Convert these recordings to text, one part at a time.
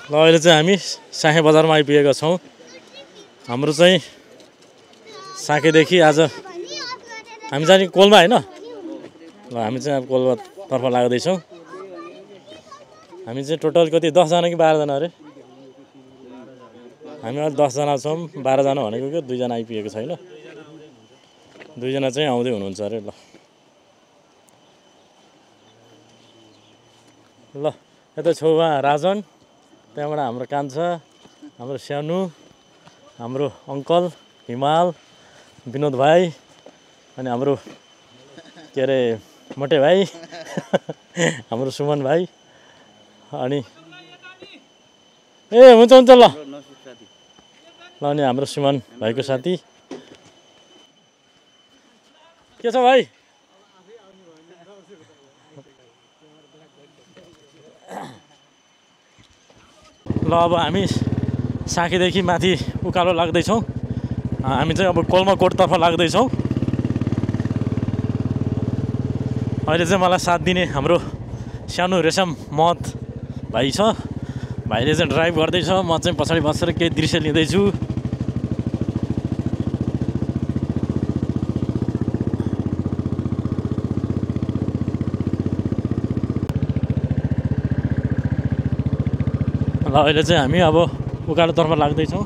ल अहिले चाहिँ हामी साँखे बजारमा आइपुगेका छौँ। हाम्रो चाहिँ साँखेदेखि आज हामी जाने कोलमा होइन। ल हामी चाहिँ अब कोलमातर्फ लाग्दैछौँ। हामी चाहिँ टोटल कति 10जना कि 12जना अरे। हामी अहिले 10जना छौँ। 12जना भनेको क्या 2जना आइपुगेको छैन। 2जना चाहिँ आउँदै हुनुहुन्छ अरे। ल यता छेउमा राजन, त्यहाँबाट हाम्रो कान्छा, हाम्रो सानु, हाम्रो अङ्कल हिमाल, विनोद भाइ, अनि हाम्रो के अरे मोटे भाइ हाम्रो सुमन भाइ, अनि ए हुन्छ हुन्छ ल अनि हाम्रो सुमन भाइको साथी के छ भाइ? ल अब हामी साँखेदेखि माथि उकालो लाग्दैछौँ। हामी चाहिँ अब कोलमाकोटतर्फ लाग्दैछौँ। अहिले चाहिँ मलाई साथ दिने हाम्रो सानो रेशम महत भाइ छ। भाइले चाहिँ ड्राइभ गर्दैछ, म चाहिँ पछाडि बसेर केही दृश्य लिँदैछु। ल अहिले चाहिँ हामी अब उकालोतर्फ लाग्दैछौँ।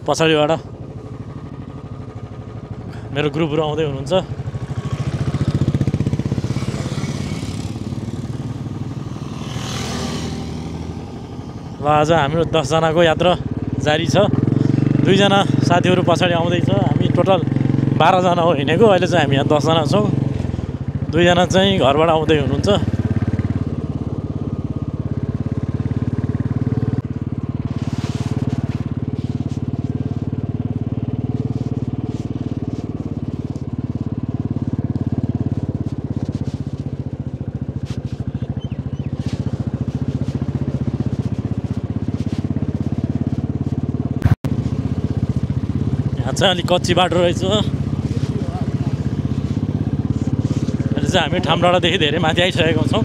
पछाडिबाट मेरो ग्रुपहरू आउँदै हुनुहुन्छ। ल आज हाम्रो 10जनाको यात्रा जारी छ। 2जना साथीहरू पछाडि आउँदैछ। हामी टोटल 12जना हो हिँडेको। अहिले चाहिँ हामी यहाँ 10जना छौँ। 2जना चाहिँ घरबाट आउँदै हुनुहुन्छ। चाहिँ अलिक कच्ची बाटो रहेछ। अहिले चाहिँ हामी ठामडाँडादेखि धेरै माथि आइसकेका छौँ।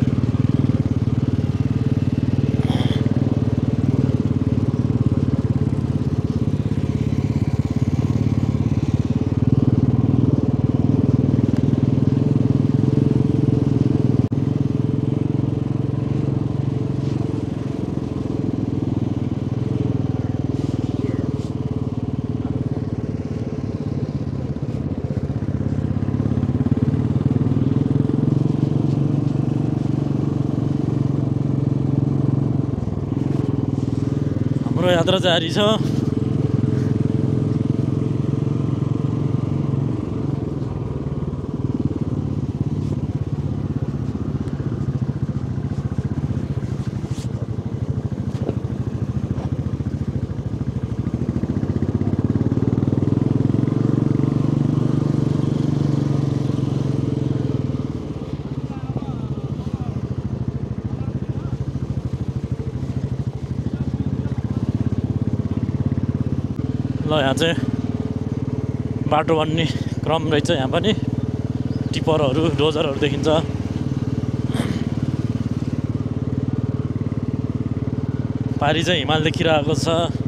हाम्रो यात्रा जारी छ। ल यहाँ चाहिँ बाटो बन्ने क्रम रहेछ। यहाँ पनि टिपरहरू डोजरहरू देखिन्छ। पारी चाहिँ हिमाल देखिरहेको छ।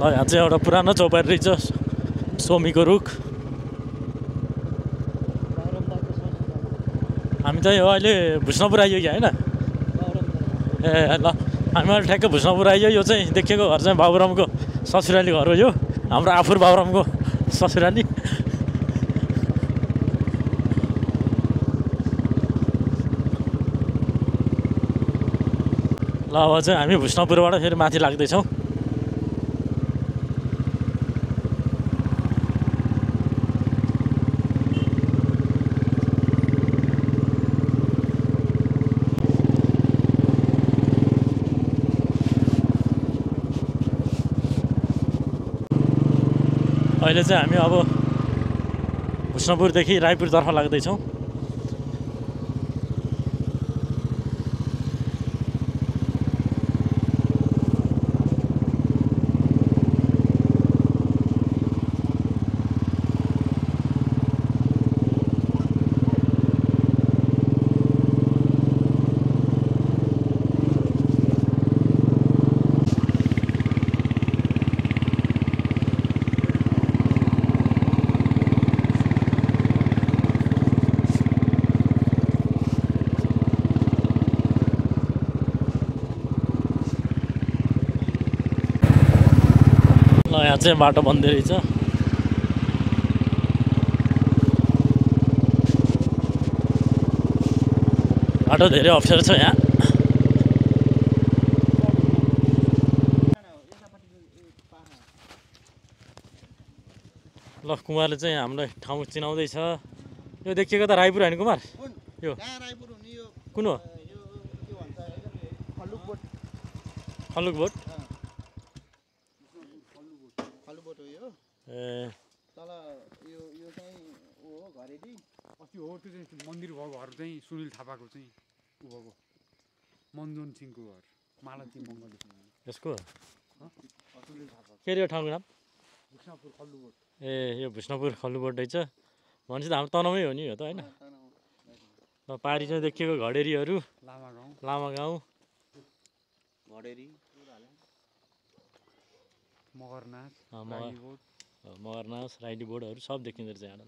ल यहाँ चाहिँ एउटा पुरानो चौपाटी रहेछ, सोमीको रुख। हामी चाहिँ अहिले भुस्नपुर आइयो कि होइन? ए ल हामी अहिले ठ्याक्कै भुस्नपुर आइयो। यो चाहिँ देखेको घर चाहिँ बाबुरामको ससुराली घर हो। यो हाम्रो आफूर बाबुरामको ससुराली। ल अब चाहिँ हामी भुष्णपुरबाट फेरि माथि लाग्दैछौँ। अहिले चाहिँ हामी अब भुष्णपुरदेखि रायपुरतर्फ लाग्दैछौँ। यहाँ चाहिँ बाटो बन्दै रहेछ। बाटो धेरै अप्ठ्यारो छ यहाँ। ल कुमारले चाहिँ हामीलाई ठाउँ चिनाउँदैछ। यो देखिएको त रायपुर होइन कुमार? यो कुन हो? खलुकबोट। ए तल यो चाहिँ हो घरेडी अस्ति हो त्यो चाहिँ मन्दिर भएको घर चाहिँ सुनिल थापाको चाहिँ उ भएको मनजोन सिंहको घर मालती मङ्गल यसको सुनिल थापा के अरे यो ठाउँको नाम? भुष्णपुर खल्लुबोट। ए यो भुष्णपुर खल्लुबोट रहेछ भनेपछि त हाम्रो तनहुमै हो नि यो त होइन? ल पारी चाहिँ देखिएको घडेरीहरू, लामा गाउँ, घडेरी, मगरनाथ, मगरनाथ, राइडी बोर्डहरू सब देखिँदो रहेछ यहाँ।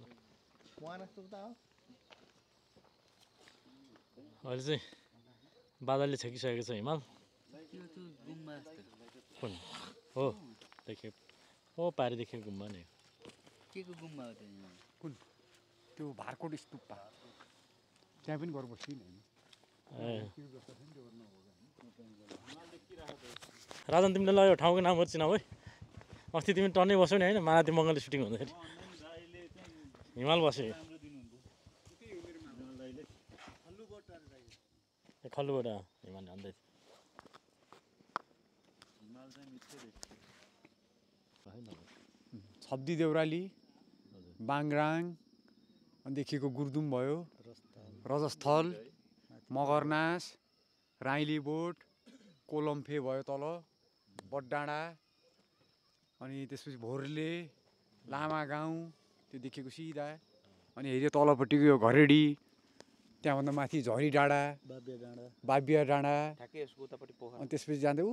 अहिले चाहिँ बादलले छेकिसकेको छ हिमाल। कुन हो देखियो? हो पारी देखिएको गुम्बा नि के को गुम्बा हो कुन? त्यो भारकोट स्तूपा त्यहाँ पनि गएर बस्छु नि। ए राजन तिमीले ल यो ठाउँको नामहरू चिनाऊ है। अस्ति तिमी टन्नै बस्यौ नि होइन? मालती मङ्गलले सुटिङ हुँदाखेरि हिमाल बस्यो। ए खल्लुबाट हिमाल भन्दै थियो। छब्दी देउराली, बाङ्ग्राङ, अनिदेखिको गुर्दुम भयो, रजस्थल, मगरनाथ, राइली बोट, कोलम्फे भयो तल, बडडाँडा, अनि त्यसपछि भोरले, लामा गाउँ त्यो देखिएको सिधा, अनि हेऱ्यो तलपट्टिको यो घरेडी, त्यहाँभन्दा माथि झरी डाँडा, बाबिया डाँडा, अनि त्यसपछि जाँदै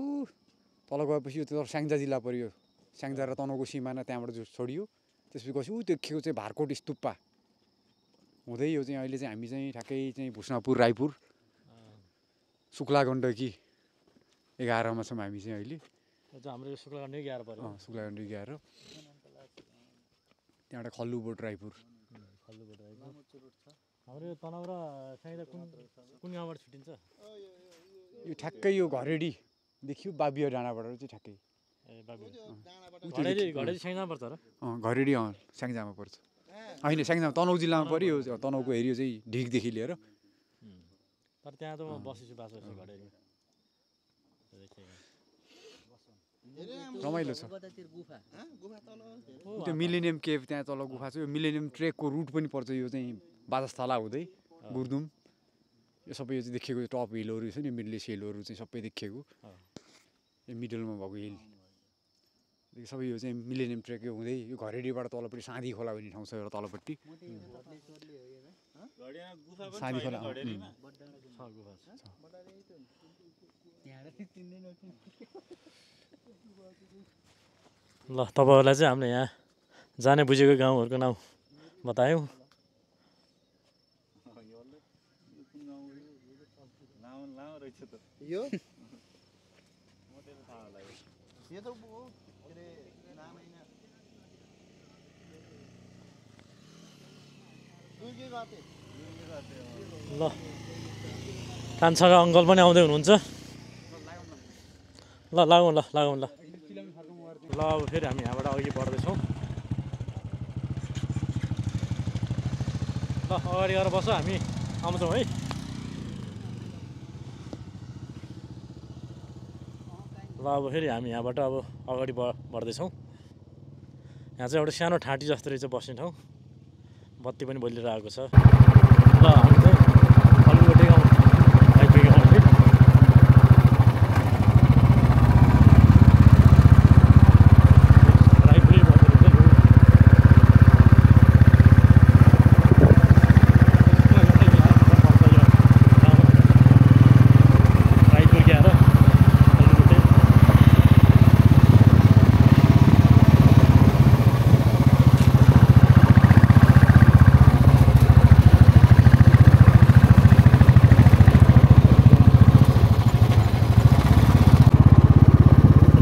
तल गएपछि यो त स्याङ्जा जिल्ला पऱ्यो। स्याङ्जा र तनहुँको सिमाना त्यहाँबाट जो छोडियो। त्यसपछि गएपछि देखिएको चाहिँ भारकोट स्तूपा हुँदै यो चाहिँ अहिले चाहिँ हामी चाहिँ ठ्याक्कै चाहिँ भुष्णपुर रायपुर शुक्ला गण्डकी 11 छौँ हामी चाहिँ अहिले। हाम्रो शुक्ला गण्डकी 11 पर्यो। शुक्ला गण्डकी 11 त्यहाँबाट खल्लुबोट रायपुर। हाम्रो यो तनहुँ र स्याङ्जा कुन गाउँबाट छुटिन्छ? यो ठ्याक्कै यो घरेडी देखियो बाबिया डाँडाबाट चाहिँ ठ्याक्कै। ए बाबिया घडेरी स्याङ्जामा पर्छ र? घरेडी स्याङ्जामा पर्छ। होइन स्याङ्जामा तनहुँ जिल्लामा पऱ्यो। तनहुँको एरिया चाहिँ ढिकदेखि लिएर। तर त्यहाँ त म बसेछु बास घडेरी। रमाइलो छ। त्यो मिलेनियम केभ त्यहाँ तल गुफा छ। यो मिलेनियम ट्रेकको रुट पनि पर्छ। यो चाहिँ बाजस्थला हुँदै गुर्दुम यो सबै यो चाहिँ देखिएको टप हिलहरू छ नि, मिडल हिलहरू चाहिँ सबै देखिएको। यो मिडलमा भएको हिल सबै यो चाहिँ मिलेनियम ट्रेक हुँदै यो घरेडीबाट तलपट्टि साँधी खोला भन्ने ठाउँ छ एउटा तलपट्टि। साँधी खोला ल तपाईँहरूलाई चाहिँ हामीले यहाँ जाने बुझेको गाउँहरूको नाम बतायौँ। ल कान्छाका अङ्कल पनि आउँदै हुनुहुन्छ। ल लागौँ ल लागौँ ल ल अब फेरि हामी यहाँबाट अघि बढ्दैछौँ ल अगाडि गएर बस हामी आउँछौँ है ल अब फेरि हामी यहाँबाट अब अगाडि बढ्दैछौँ यहाँ चाहिँ एउटा सानो ठाँटी जस्तो रहेछ बस्ने ठाउँ बत्ती पनि बलिएर आएको छ ल हामी चाहिँ फल्गुटे गाउँ आइपुगेको हौँ है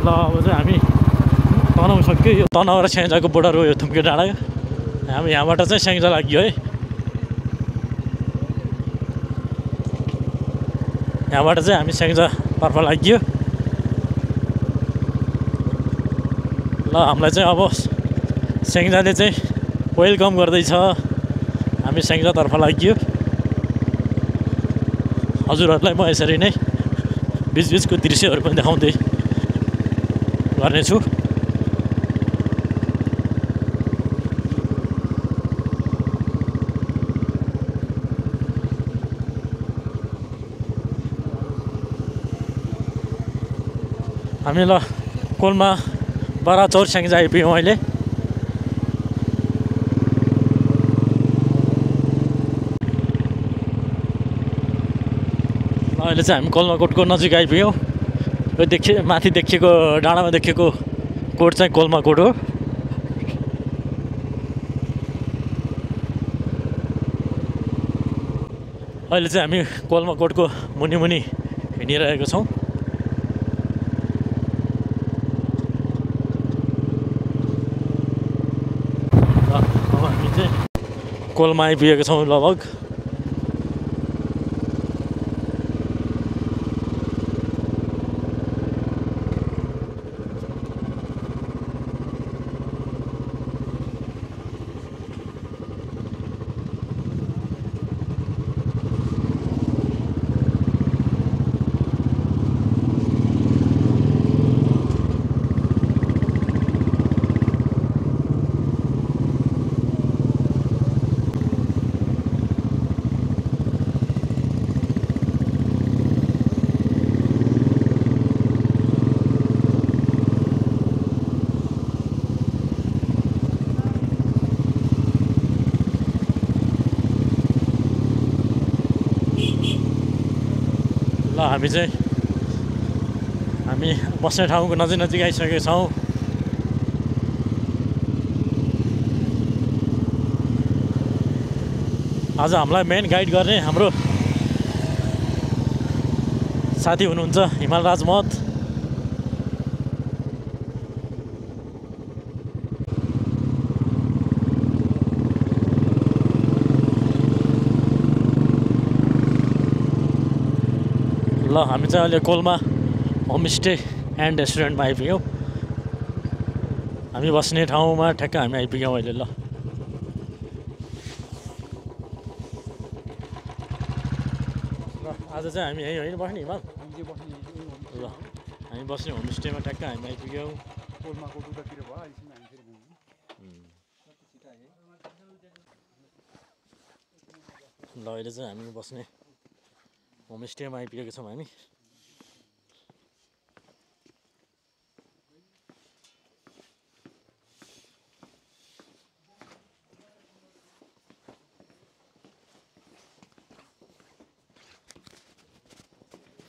ल अब चाहिँ हामी तनाउ सक्यो यो तनाउ र स्याङ्जाको बोर्डर हो यो थुम्के डाँडा हामी यहाँबाट चाहिँ स्याङ्जा लाग्यो है यहाँबाट चाहिँ हामी स्याङ्जातर्फ लाग्यो ल हामीलाई चाहिँ अब स्याङ्जाले चाहिँ वेलकम गर्दैछ हामी स्याङ्जातर्फ लाग्यो हजुरहरूलाई म यसरी नै बिचबिचको दृश्यहरू पनि देखाउँदै गर्नेछु हामी ल कोलमा बराचौर स्याङ्जा आइपुग्यौँ अहिले अहिले चाहिँ हामी कोलमाकोटको नजिक आइपुग्यौँ यो माथि देखिएको डाँडामा देखिएको कोट चाहिँ कोलमाकोट हो अहिले चाहिँ हामी कोलमाकोटको मुनि मुनि हिँडिरहेको छौँ अब हामी चाहिँ कोलमा आइपुगेको छौँ लगभग ल हामी बस्ने ठाउँको नजिक आइसकेका छौँ आज हामीलाई मेन गाइड गर्ने हाम्रो साथी हुनुहुन्छ हिमाल राजमत ल हामी चाहिँ अहिले कोलमा होमस्टे एन्ड रेस्टुरेन्टमा आइपुग्यौँ हामी बस्ने ठाउँमा ठ्याक्क हामी आइपुग्यौँ अहिले ल आज चाहिँ हामी यहीँ होइन बस्ने हिमाल ल हामी बस्ने होमस्टेमा ठ्याक्क हामी आइपुग्यौँ कोलमाकोट उतातिर भयो अहिलेसम्म हामी फेरि ल अहिले चाहिँ हामी बस्ने होमस्टेमा आइपुगेको छौँ हामी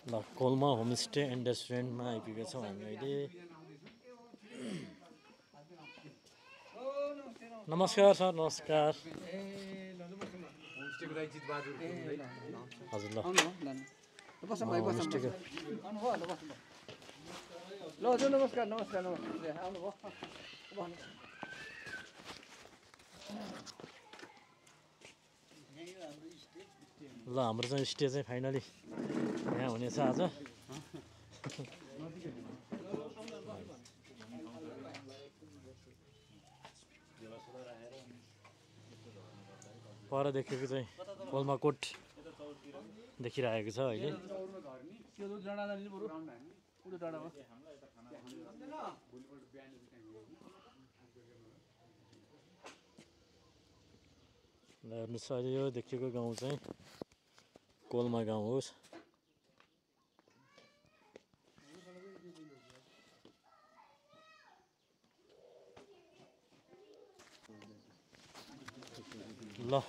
ल कोलमा होमस्टे एन्ड रेस्टुरेन्टमा आइपुगेका छौँ हामी अहिले नमस्कार सर नमस्कार हजुर ल होमस्टेको ल हजुर नमस्कार नमस्कार नमस्कार आउनुभयो ल हाम्रो चाहिँ स्टे चाहिँ फाइनली यहाँ हुनेछ आज पर देखेको चाहिँ कोल्माकोट देखिरहेको छ अहिले। ल हेर्नुहोस् अहिले यो देखिएको गाउँ चाहिँ कोल्मा गाउँ हो। ल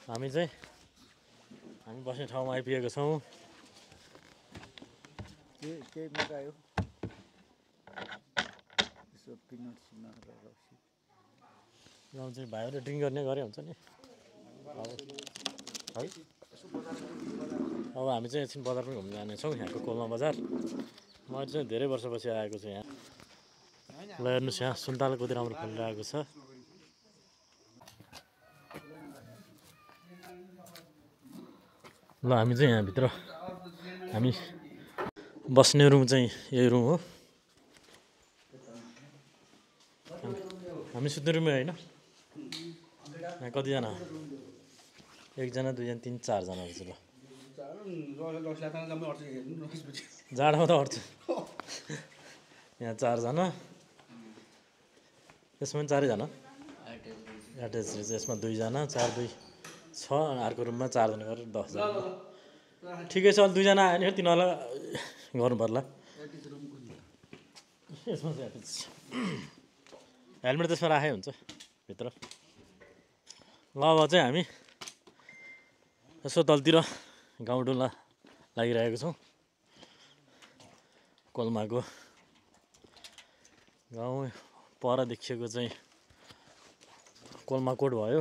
हामी बस्ने ठाउँमा आइपुगेको छौँ। केही मगायो यसो पिनट सिनट गाउँ चाहिँ भाइहरूले ड्रिङ्क गर्ने गरे हुन्छ नि है। अब हामी चाहिँ एकछिन बजार पनि घुम्न जानेछौँ, यहाँको कोल्मा बजार। म चाहिँ धेरै वर्षपछि आएको छु यहाँ। ल हेर्नुहोस् यहाँ सुन्तला कति राम्रो फलिरहेको छ। ल हामी चाहिँ यहाँभित्र हामी बस्ने रुम चाहिँ यही रुम हो। हामी सुत्ने रुममै होइन। यहाँ कतिजना? एकजना, दुईजना, तिन, चारजना रहेछ। ल जाडोमा त अट्छ। यहाँ चारजना, यसमा पनि चारैजना एट्याच रहेछ। यसमा दुईजना, 4 2 6, अर्को रुममा 4 जना गरेर 10 जना। ठिकै छ, दुईजना आयो भने तिनीहरूलाई गर्नु पर्ला। यसमा चाहिँ एट्याच हेलमेट त्यसमा राखे हुन्छ भित्र। ल अब चाहिँ हामी यसो तलतिर गाउँ डुल्न लागिरहेको छौँ। कोल्माको गाउँ पर देखिएको चाहिँ कोल्माकोट भयो।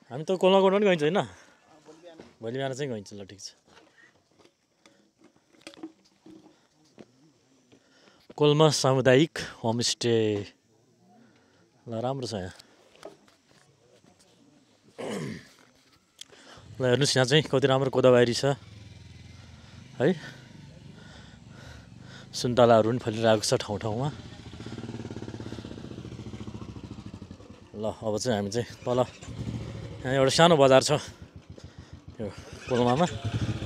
हामी त कोल्माकोट पनि गइन्छ होइन? भोलि बिहान चाहिँ गइन्छ। ल ठिक छ। कोल्मा सामुदायिक होमस्टे। ल राम्रो छ यहाँ। ल हेर्नुहोस् यहाँ चाहिँ कति राम्रो कोदाबारी छ है। सुन्तलाहरू पनि फलिरहेको छ ठाउँ ठाउँमा। ल अब चाहिँ हामी चाहिँ तल यहाँ एउटा सानो बजार छ यो कोल्मामा,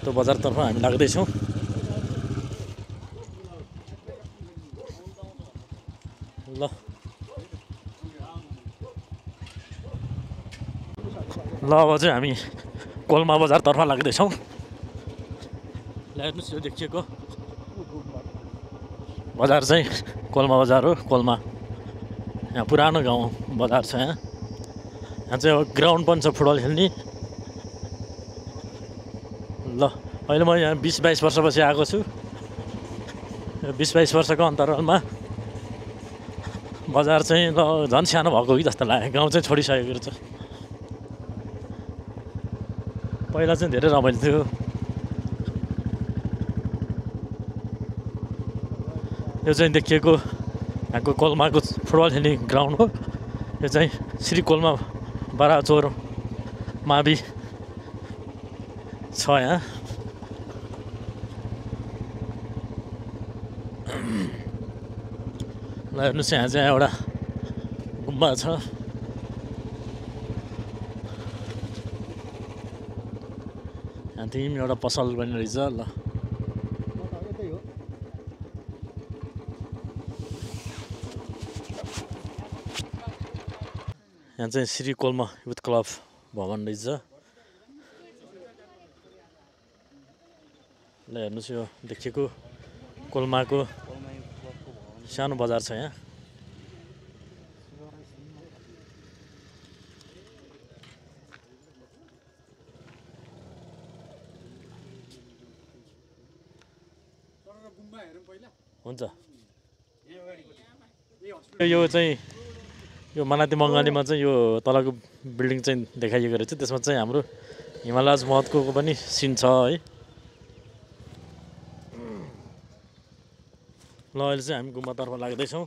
त्यो बजारतर्फ हामी लाग्दैछौँ। ल अब चाहिँ हामी कोल्मा बजारतर्फ लाग्दैछौँ। ल हेर्नुहोस् यो देखिएको बजार चाहिँ कोल्मा बजार हो। कोल्मा यहाँ पुरानो गाउँ बजार छ। यहाँ चाहिँ अब ग्राउन्ड पनि छ फुटबल खेल्ने। ल अहिले म यहाँ 20-22 वर्षपछि आएको छु। 20-22 वर्षको अन्तरालमा बजार चाहिँ ल झन् सानो भएको कि जस्तो लाग्यो। गाउँ चाहिँ छोडिसकेको रहेछ। पहिला चाहिँ धेरै रमाइलो थियो। यो चाहिँ देखिएको यहाँको कोल्माको फुटबल खेल्ने ग्राउन्ड हो। यो चाहिँ श्री कोल्मा बराचोर मावि छ यहाँ। ल हेर्नुहोस् यहाँ चाहिँ एउटा गुम्बा छ। यहाँ त्यही एउटा पसल पनि रहेछ। ल यहाँ चाहिँ श्री कोल्मा युथ क्लब भवन रहेछ। ल हेर्नुहोस् यो देखिएको कोल्माको सानो बजार छ यहाँ। हुन्छ यो चाहिँ यो मनाती मङ्गालीमा चाहिँ यो तलको बिल्डिङ चाहिँ देखाइएको रहेछ। त्यसमा चाहिँ हाम्रो हिमालयज महतको पनि सिन छ है। ल अहिले चाहिँ हामी गुम्बातर्फ लाग्दैछौँ।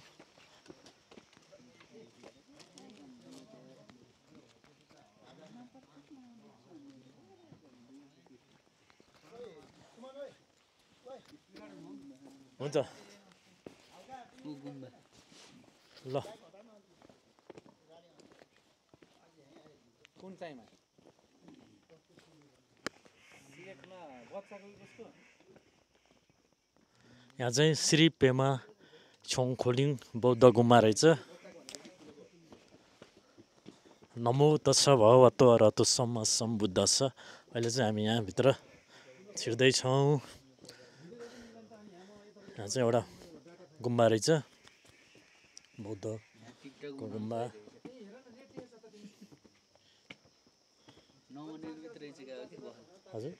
हुन्छ ल कुन चाहिँमा लेखमा बच्चाको उसको यहाँ चाहिँ श्री पेमा छोङखोलिङ बौद्ध गुम्बा रहेछ। नमो तस्स भगवतो अरहतो सम्मा सम्बुद्धस्स। अहिले चाहिँ हामी यहाँभित्र छिर्दैछौँ। यहाँ चाहिँ एउटा गुम्बा रहेछ, बौद्धको गुम्बा। हजुर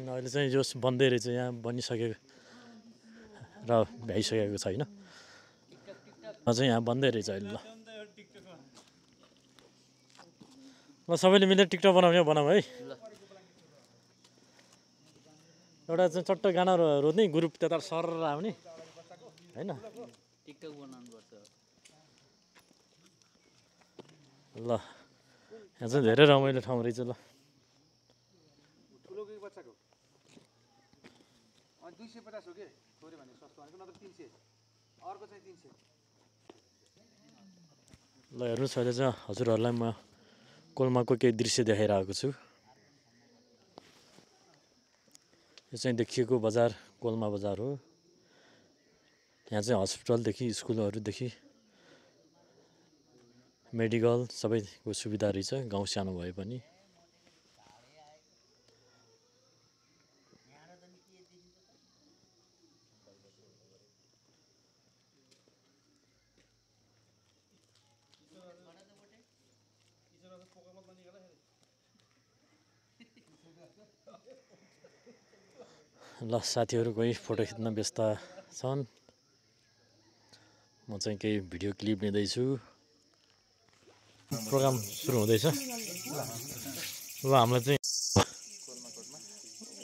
अहिले चाहिँ यो बन्दै रहेछ, यहाँ बनिसकेको र भ्याइसकेको छैन। चाहिँ यहाँ बन्दै रहेछ अहिले। ल सबैले मिलेर टिकटक बनाउने बनाऊ है। एउटा चाहिँ चट्ट गाना रोज्ने ग्रुप त्यता सर आउने होइन। टिकटक बनाउनुपर्छ। ल यहाँ चाहिँ धेरै रमाइलो ठाउँ रहेछ। ल ठुलो बच्चाको 250 हो के छोरी भने सस्तो भनेको नत्र 300 अर्को चाहिँ 300। ल हेर्नुहोस् अहिले चाहिँ हजुरहरूलाई म कोलमाको केही दृश्य देखाइरहेको छु। यो चाहिँ देखिएको बजार कोलमा बजार हो। यहाँ चाहिँ हस्पिटलदेखि स्कुलहरूदेखि मेडिकल सबैको सुविधा रहेछ, गाउँ सानो भए पनि। ल साथीहरू कोही फोटो खिच्न व्यस्त छन्, म चाहिँ केही भिडियो क्लिप लिँदैछु। प्रोग्राम सुरु हुँदैछ। ल हामीलाई चाहिँ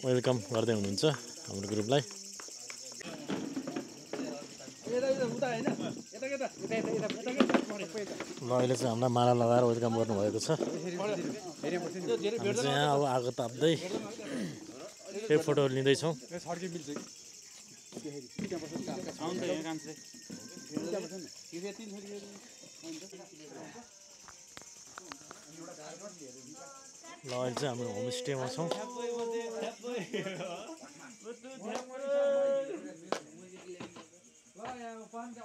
वेलकम गर्दै हुनुहुन्छ हाम्रो ग्रुपलाई। ल अहिले चाहिँ हामीलाई माला लगाएर वेलकम गर्नुभएको छ। हामी चाहिँ यहाँ अब आगो ताप्दै केही फोटोहरू लिँदैछौँ। ल अहिले चाहिँ हामी होमस्टेमा छौँ।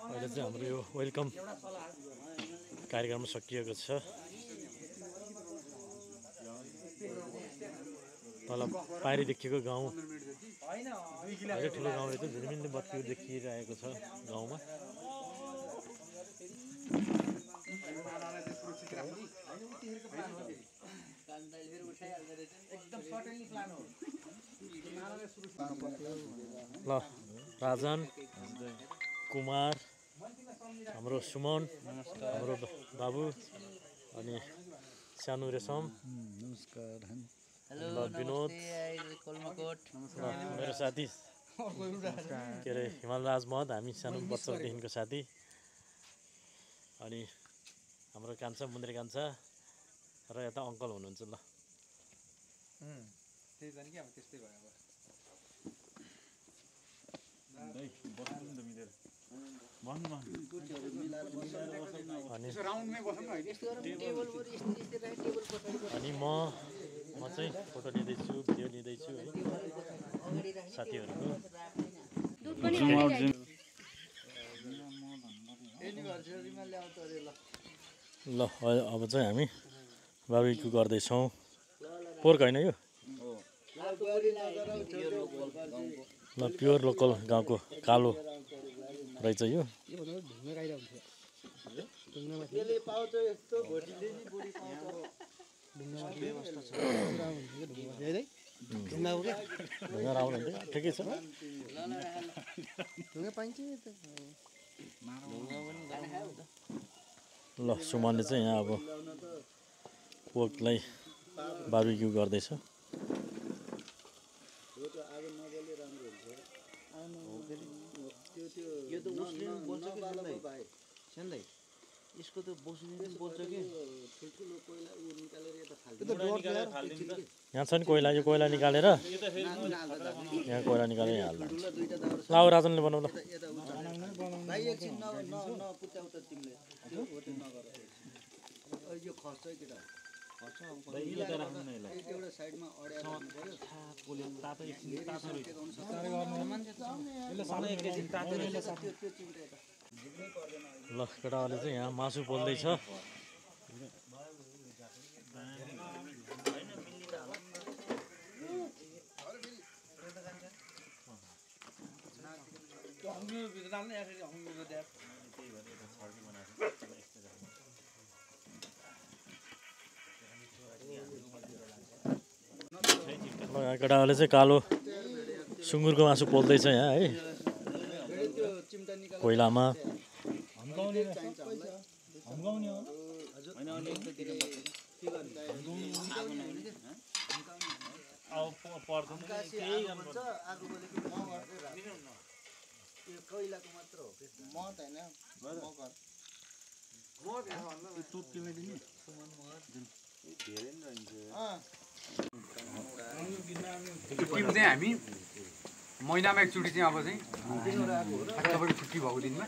अहिले चाहिँ हाम्रो यो वेलकम कार्यक्रम सकिएको छ। तल पारी देखिएको गाउँ धेरै ठुलो गाउँ रहेछ, झिलिमिली बत्तीहरू देखिरहेको छ गाउँमा। ल राजन कुमार, हाम्रो सुमन, हाम्रो बाबु अनि सानो रेशम, नमस्कार। ल विनोद, मेरो साथी के अरे हिमाल राज महत, हामी सानो बच्चादेखिको साथी। अनि हाम्रो कान्छा मुन्द्रे कान्छा र यता अङ्कल हुनुहुन्छ। ल त्यही जाने कि अब त्यस्तै भयो अब। अनि म चाहिँ फोटो लिँदैछु, भिडियो लिँदैछु है साथीहरूको। ल अब चाहिँ हामी बार्बिक्यू गर्दैछौँ। पोर्क होइन यो, ल प्योर लोकल गाउँको कालो रहेछ यो। ढुङ्गा आउनुहुन्थ्यो, ठिकै छ। ल सुमनले चाहिँ यहाँ अब पोर्कलाई बार्बिक्यू गर्दैछ। यसको त बस्नु बोल्छ कि यहाँ छ नि कोइला, यो कोइला निकालेर यहाँ कोइला निकालेर यहाँ हाल्नु। ल अब राजनले बनाऊ। ल यो खस्छ केटा एउटा साइडमा अड्याएर ल केटाहरूले चाहिँ यहाँ मासु पोल्दैछ केटाहरूले चाहिँ कालो सुँगुरको मासु पोल्दैछ यहाँ है कोइलामा टिम चाहिँ हामी महिनामा एकचोटि चाहिँ अब चाहिँ तपाईँको छुट्टी भएको दिनमा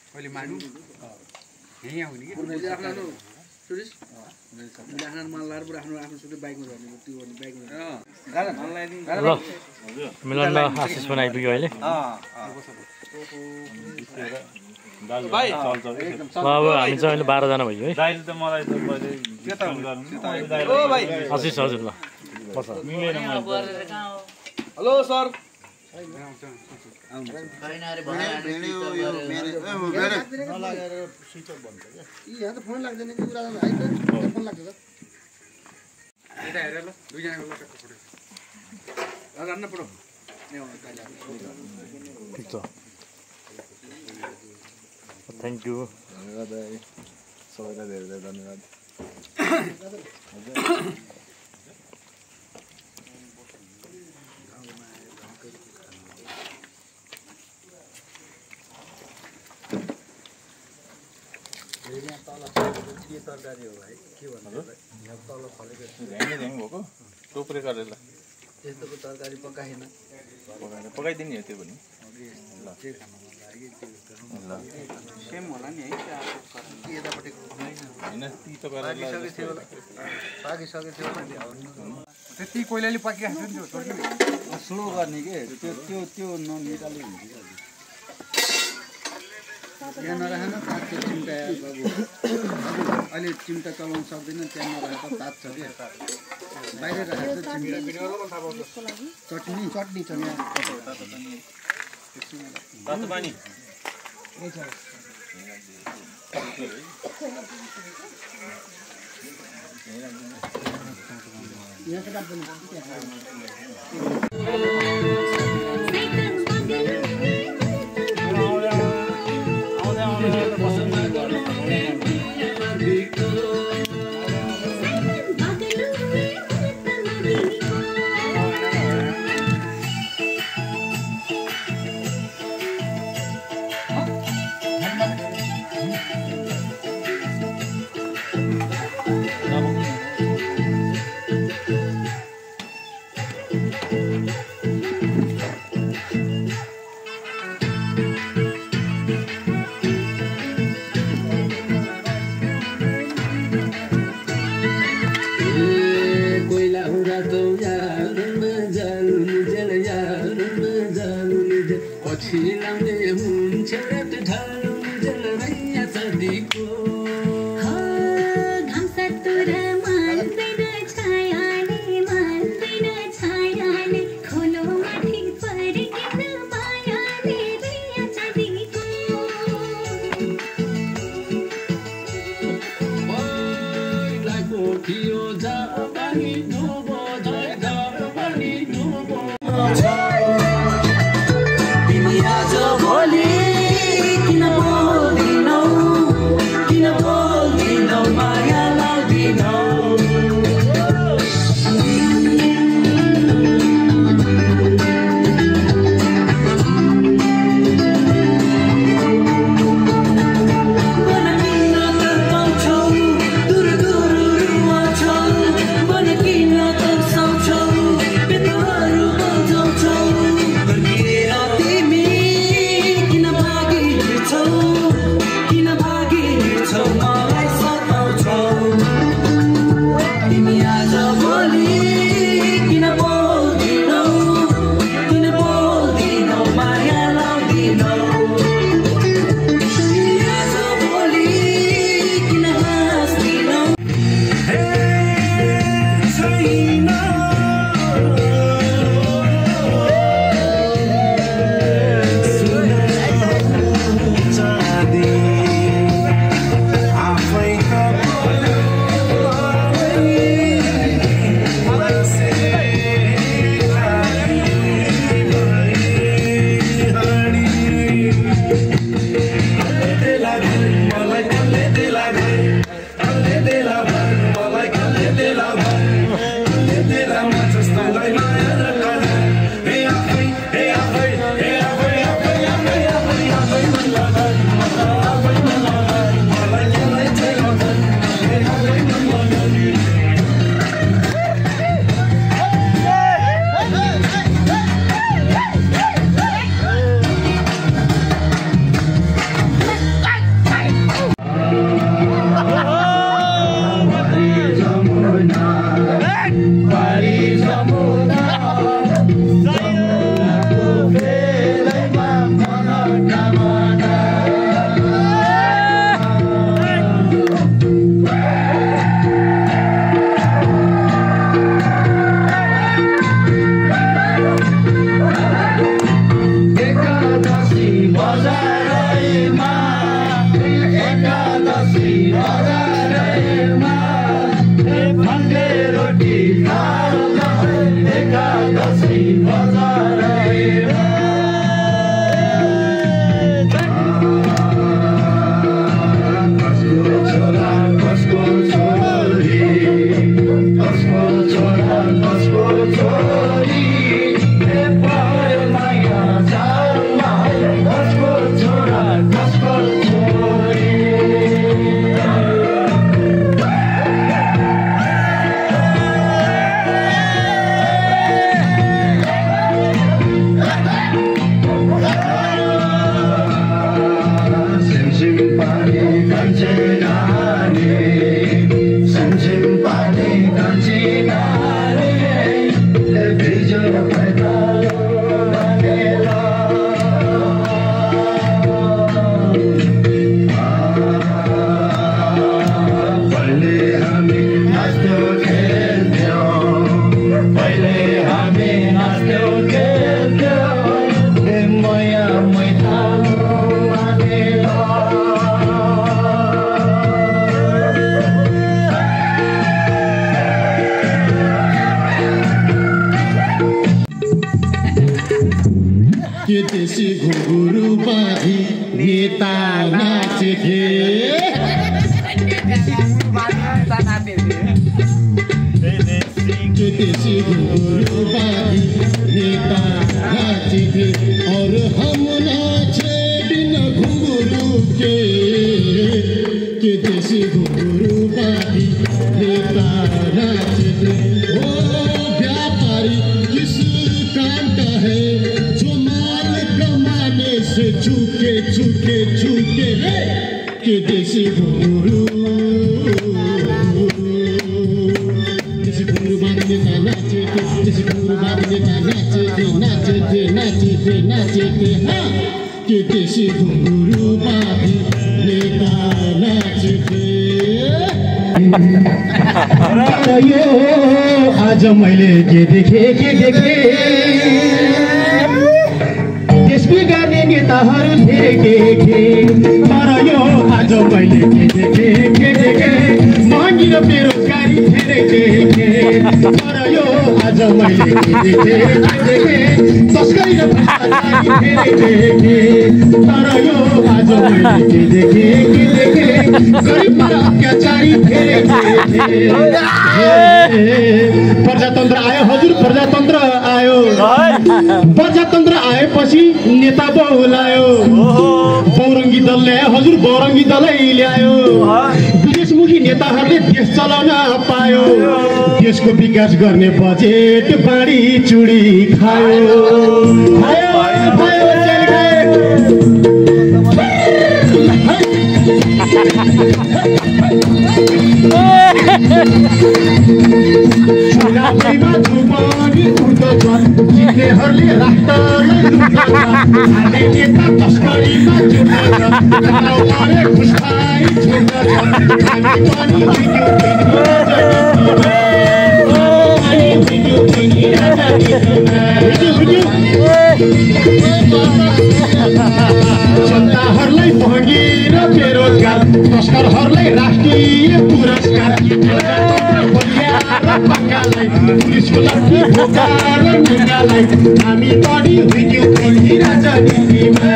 कहिले मानु यहीँ आउने कि ल मिलन र आशिष पनि आइपुग्यो अहिले अब हामी चाहिँ अहिले 12 जना भयो है आशिष हजुर ल हेलो सर यता हेरेर ल दुईजनाको ल पढो ठिक छ थ्याङ्क यू सबैलाई धेरै धेरै धन्यवाद तरकारी हो भाइ के भन्नु यहाँ तल फलेको ढ्याङ भएको टोप्रे गरेर त्यस्तोको तरकारी पकाएन पकाइदिने हो त्यो पनि ल सेम होला नि है यतापट्टि होइन तितो गरेर पाकिसकेको थियो त्यति कोइलाले पाकिरहेको थियो नि त्यो स्लो गर्ने के त्यो ननिकाले हुन्छ त्यहाँ नराखेन तात त्यो चिम्टा बाबु अहिले चिम्टा चलाउन सक्दैन त्यहाँ नराखेको तात छ क्या बाहिर राखेको चटनी छ यहाँ किन के देशी घुंघरू बाँधी नेता नाचेथे के देशी घुंघरू बाँधी नेता नाचेथे और हम नाचे बिना घुंघरू के देशी घुंघरू बाँधी नेता नाचेथे ओ व्यापारी किस काम का है जो माल कमाने से चूके चूके चूके के देशी घुंघरू नाचे हाँ के देशी घुंघरू बाँधी नेता नाचेथे आज मैले के देखे देश बिगार्ने नेताहरू धेरै देखे तर यो आज मैले के देखे महँगी र बेरोजगारी धेरै देखे तर यो आज मैले के देखे तस्करी र भ्रष्टाचारी धेरै देखे तर यो आज मैले के देखे गरिब र अत्याचारी धेरै देखे प्रजातन्त्र आयो हजुर प्रजातन्त्र आएपछि नेता बहुलायो बौरङ्गी दल ल्यायो हजुर बौरङ्गी दलै ल्यायो विदेशमुखी नेताहरूले देश चलाउन पायो देशको विकास गर्ने बजेट बाँडी चुडी खायो चुनावैमा झुपनी उठ्दछ जित्नेहरूले राष्ट्रलाई लुट्दछ हाले नेता तस्करीमा जुट्दछ तनाउले घुस खाइ छुट्दछ हामी पनि जनताहरूलाई महँगी र बेरोजगार तस्करहरूलाई राष्ट्रिय पुरस्कार पुलिसको लट्ठी बोकार ढुङ्गालाई हामी पनि हुइक्यौँ बहिनी राजनीतिमा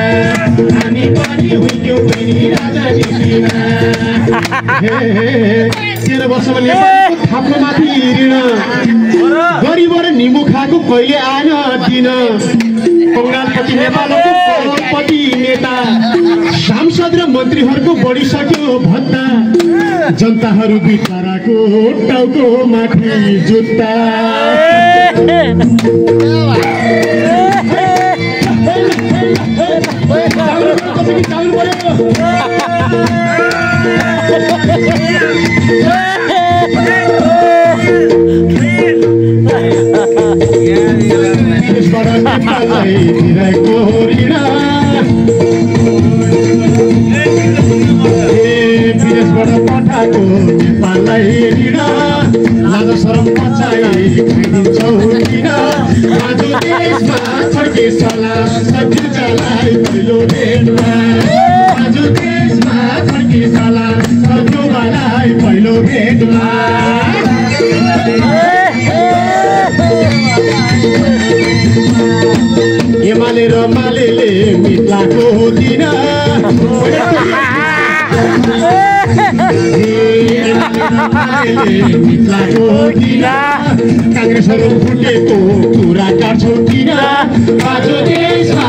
13 वर्षमा नेपालको थाप्लोमाथि ऋण गरिब र निमु खाएको कहिले आएन दिन बङ्गालपछि नेपालको करोडपति नेता सांसद र मन्त्रीहरूको बढिसक्यो भत्ता जनताहरू बिचराको टाउको माथि जुत्ता विदेशबाट पठाएको नेपाललाई ऋण लाज शरम बचाइ खाइदिन्छौ किन आज देशमा छड्के सलाम सब्जुकालाई पहिलो भेटमा आज देशमा छड्के सलाम सब्जुकालाई पहिलो भेटमा एमाले र मालेले मित्राको दिन मित्राको दिन काङ्ग्रेसहरू फुटेको कुरा काट्छौ किन आज देशमा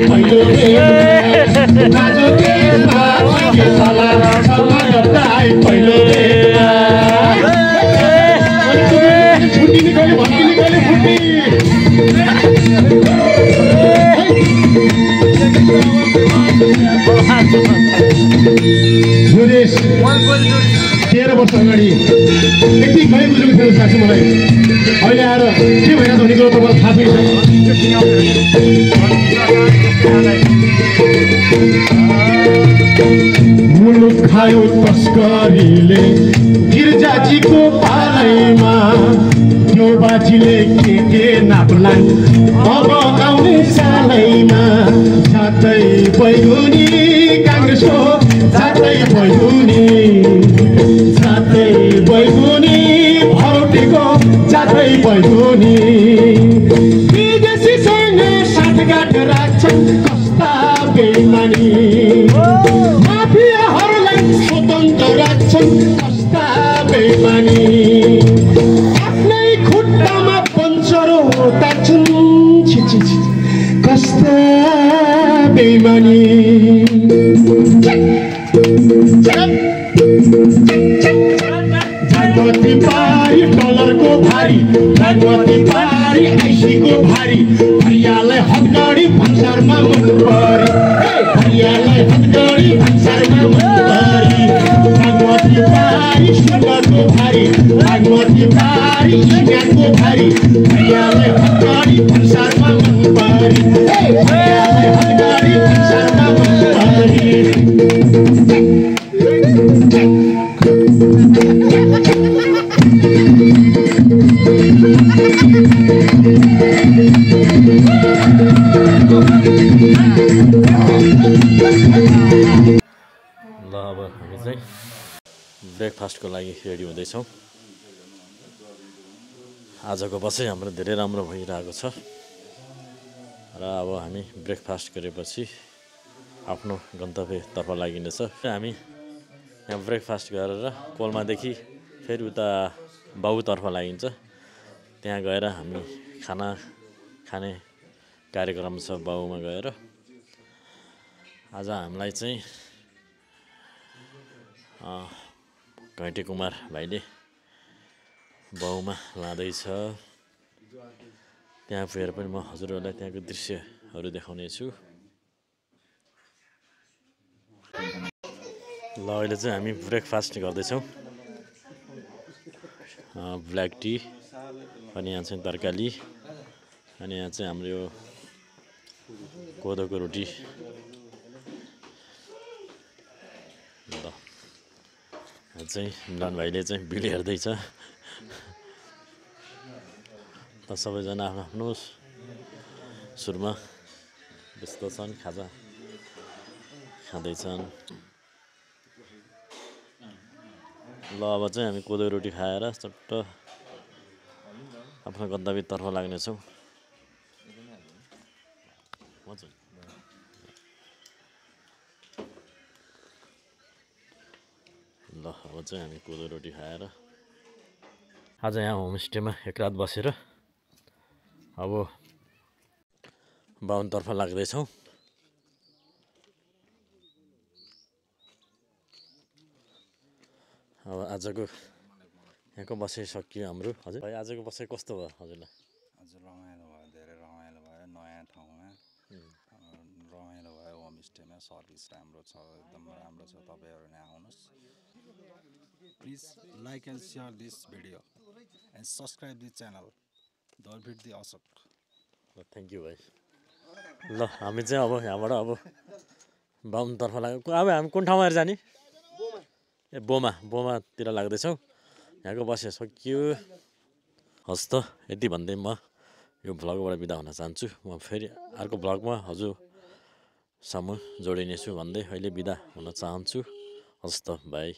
पहिलो आज देशमा पहिलो फुटिने कहिले भत्किने कहिले फुट्ने 13 वर्ष अगाडि यति खै बुझेको थियो साथी मलाई अहिले आएर के भइरहेको भनेको तपाईँलाई थाहा छैन मुलुक खायो तस्करीले गिर्जाजीको पालैमा त्यो बाजीले के नाप्लान् अब आउने सालैमा जातै बैगुनी काङ्ग्रेसको जातै बैगुनी भरोटेको जातै बैगुनी विदेशी बेइमानी भागवती पारी डलरको भारी भागवती पारी आइसीको भारी हरियालाई हतगडी भन्सारमा मनपरी हरियालाई हतगडी भन्सारमा मनपरी भागवती पारी सुनको भारी भागवती पारी सिंहको भारी हरियालाई हतगडी भन्सारमा मनपरी हरियालाई हतगडी भन्सारमा मनपरी ल अब हामी चाहिँ ब्रेकफास्टको लागि रेडी हुँदैछौँ। आजको बसाइ हाम्रो धेरै राम्रो भइरहेको छ र अब हामी ब्रेकफास्ट गरेपछि आफ्नो गन्तव्यतर्फ लागिनेछ। हामी यहाँ ब्रेकफास्ट गरेर कोलमादेखि फेरि उता बाउतर्फ लागिन्छ। त्यहाँ गएर हामी खाना खाने कार्यक्रम छ बाउमा गएर। आज हामीलाई चाहिँ घैँटे कुमार भाइले बाउमा लाँदैछ। त्यहाँ पुगेर पनि म हजुरहरूलाई त्यहाँको दृश्यहरू देखाउनेछु। ल अहिले चाहिँ हामी ब्रेकफास्ट गर्दैछौँ। ब्ल्याक टी अनि यहाँ चाहिँ तरकारी अनि यहाँ चाहिँ हाम्रो यो कोदोको रोटी। ल चाहिँ इमरान भाइले चाहिँ भिडियो हेर्दैछ। त सबैजना आफ्नो आफ्नो सुरुमा व्यस्त छन्, खाजा खाँदैछन्। ल अब चाहिँ हामी कोदो रोटी खाएर चट्ट आफ्नो गन्तव्यतर्फ लाग्नेछौँ। ल अब चाहिँ हामी कोदो रोटी खाएर आज यहाँ होमस्टेमा एक रात बसेर अब बाहुनतर्फ लाग्दैछौँ। अब आजको यहाँको बसाइ सकियो हाम्रो। हजुर भाइ आजको बसाइ कस्तो भयो हजुरलाई? हजुर रमाइलो भयो, धेरै रमाइलो भयो। नयाँ ठाउँमा रमाइलो भयो। होमस्टेमा सर्भिस राम्रो छ, एकदम राम्रो छ। तपाईँहरू यहाँ आउनुहोस्। Please like and share this video and subscribe this channel दरभिट दि अशोक। ल थ्याङ्क यू भाइ। ल हामी चाहिँ अब यहाँबाट अब बाहुनतर्फ लाग्यो। अब हामी कुन ठाउँमा जाने? ए बोमातिर लाग्दैछौँ। यहाँको बसाइ सकियो। हस् त यति भन्दै म यो भ्लगबाट बिदा हुन चाहन्छु। म फेरि अर्को भ्लगमा हजुरसम्म जोडिनेछु भन्दै अहिले बिदा हुन चाहन्छु। हस् त बाई।